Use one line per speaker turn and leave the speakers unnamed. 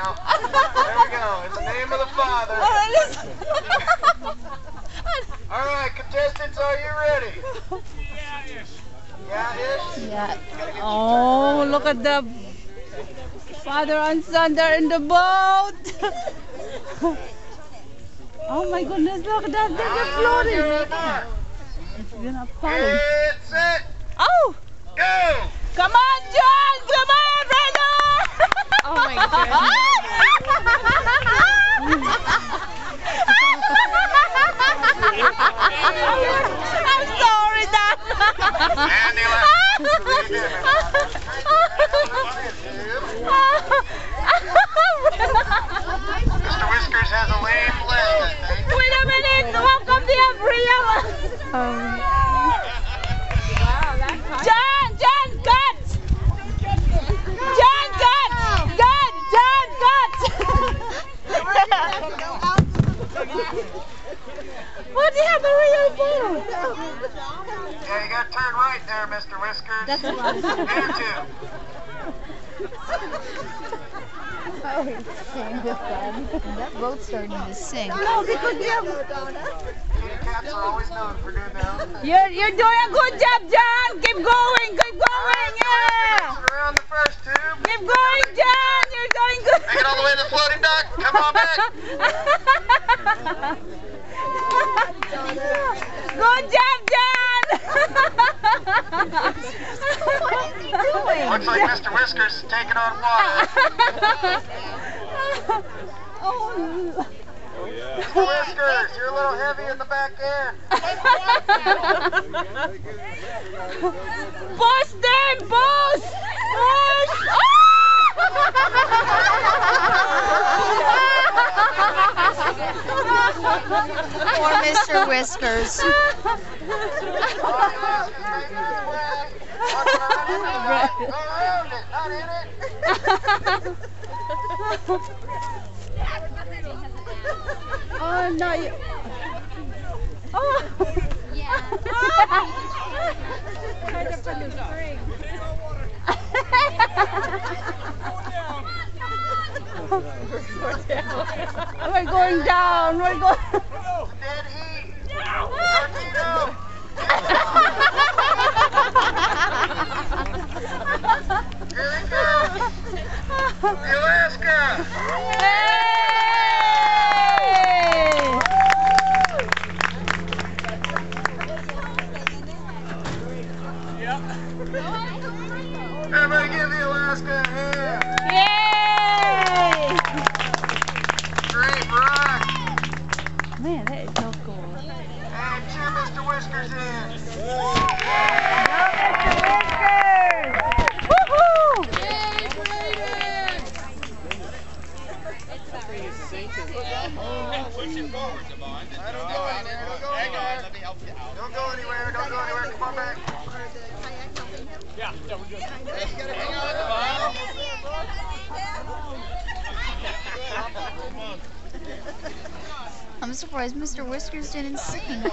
now. There we go. In the name of the Father. All right, contestants, are you ready? Yeah-ish. Yeah-ish?
Yeah. Oh, look at the father and son. They're in the boat. Oh my goodness, look at that. They're floating. It's gonna fall.
Get set.
Oh!
Go!
Come on, John! Come on, brother!
Oh my goodness.
I'm sorry, Dad.
Andy left. Mr. Whiskers has a lame leg, I think.
Wait a minute! Welcome to Abriel! John! John, cut! John, cut! Cut! John, cut! What do you have a real phone?
Yeah, you got to turn right there, Mr. Whiskers.
That's what I was
There too.
Oh, he's singing with them. That boat's starting to sink.
No, because
Kitty cats are always known for doing that.
you're doing a good job, John. Keep going, yeah.
Around the first tube.
Keep going, John. You're doing good.
Make it all the way to the floating dock. Come on back.
Good job, John.
What is he doing?
Looks like Mr. Whiskers is taking on water.
Oh.
Mr. Whiskers, you're a little heavy in the back end.
Push them, push! Push!
Poor Mr. Whiskers.
Oh no! Oh!
Yeah.
We're going down. We're going.
Dead heat. Torpedo. Here we go. The Alaska. Everybody give the Alaska a hand.
Yay!
Great rock.
Man, that is so cool.
And cheer Mr. Whiskers in.
Woohoo!
Yay, Brayden! Pushing forward, Devon. Don't go anywhere. Hang on, let me help you out. Don't go anywhere. Don't go anywhere. Come on back. Yeah, we're good. You gotta hang on, Devon.
I'm surprised Mr. Whiskers didn't sing.